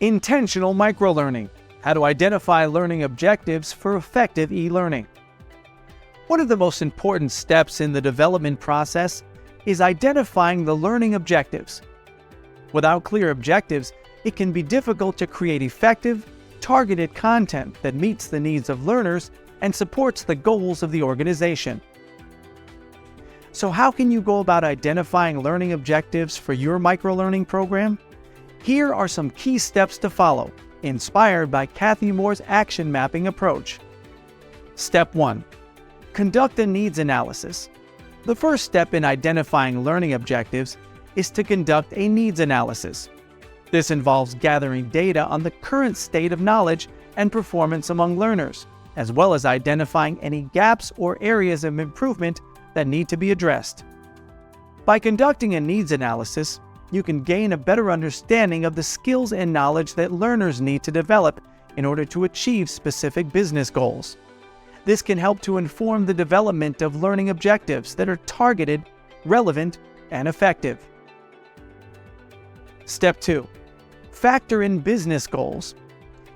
Intentional microlearning: how to identify learning objectives for effective e-learning. One of the most important steps in the development process is identifying the learning objectives. Without clear objectives, it can be difficult to create effective, targeted content that meets the needs of learners and supports the goals of the organization. So how can you go about identifying learning objectives for your microlearning program? Here are some key steps to follow, inspired by Cathy Moore's action mapping approach. Step 1. Conduct a needs analysis. The first step in identifying learning objectives is to conduct a needs analysis. This involves gathering data on the current state of knowledge and performance among learners, as well as identifying any gaps or areas of improvement that need to be addressed. By conducting a needs analysis, you can gain a better understanding of the skills and knowledge that learners need to develop in order to achieve specific business goals. This can help to inform the development of learning objectives that are targeted, relevant, and effective. Step 2. Factor in business goals.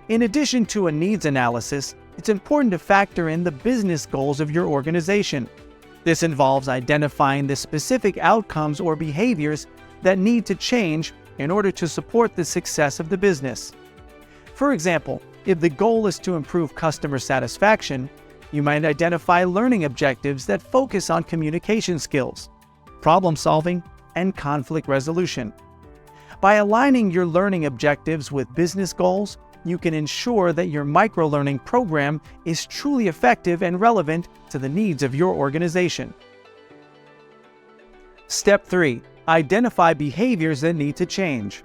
In addition to a needs analysis, it's important to factor in the business goals of your organization. This involves identifying the specific outcomes or behaviors that need to change in order to support the success of the business. For example, if the goal is to improve customer satisfaction, you might identify learning objectives that focus on communication skills, problem solving, and conflict resolution. By aligning your learning objectives with business goals, you can ensure that your microlearning program is truly effective and relevant to the needs of your organization. Step 3. Identify behaviors that need to change.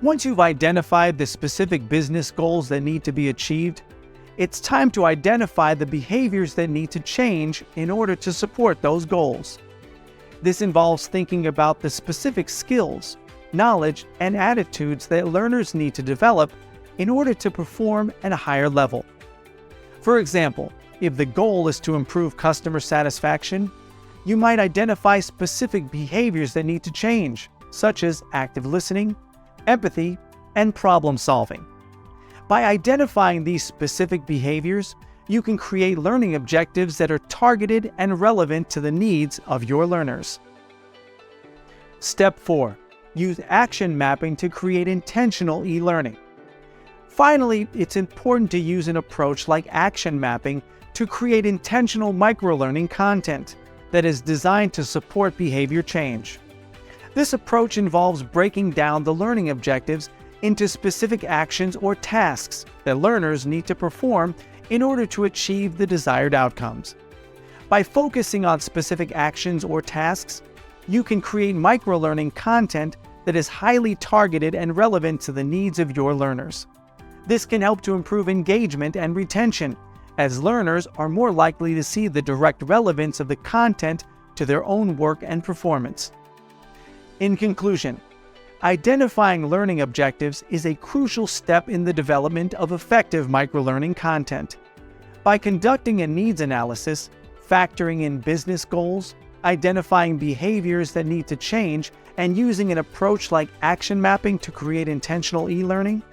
Once you've identified the specific business goals that need to be achieved, it's time to identify the behaviors that need to change in order to support those goals. This involves thinking about the specific skills, knowledge, and attitudes that learners need to develop in order to perform at a higher level. For example, if the goal is to improve customer satisfaction, you might identify specific behaviors that need to change, such as active listening, empathy, and problem solving. By identifying these specific behaviors, you can create learning objectives that are targeted and relevant to the needs of your learners. Step 4. Use action mapping to create intentional e-learning. Finally, it's important to use an approach like action mapping to create intentional microlearning content that is designed to support behavior change. This approach involves breaking down the learning objectives into specific actions or tasks that learners need to perform in order to achieve the desired outcomes. By focusing on specific actions or tasks, you can create microlearning content that is highly targeted and relevant to the needs of your learners. This can help to improve engagement and retention, as learners are more likely to see the direct relevance of the content to their own work and performance. In conclusion, identifying learning objectives is a crucial step in the development of effective microlearning content. By conducting a needs analysis, factoring in business goals, identifying behaviors that need to change, and using an approach like action mapping to create intentional e-learning,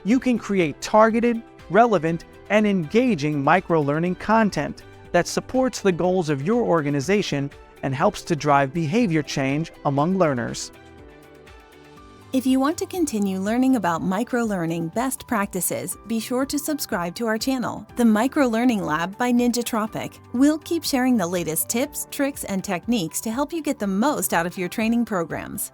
you can create targeted, relevant, and engaging microlearning content that supports the goals of your organization and helps to drive behavior change among learners. If you want to continue learning about microlearning best practices, be sure to subscribe to our channel, the Microlearning Lab by Ninjatropic. We'll keep sharing the latest tips, tricks, and techniques to help you get the most out of your training programs.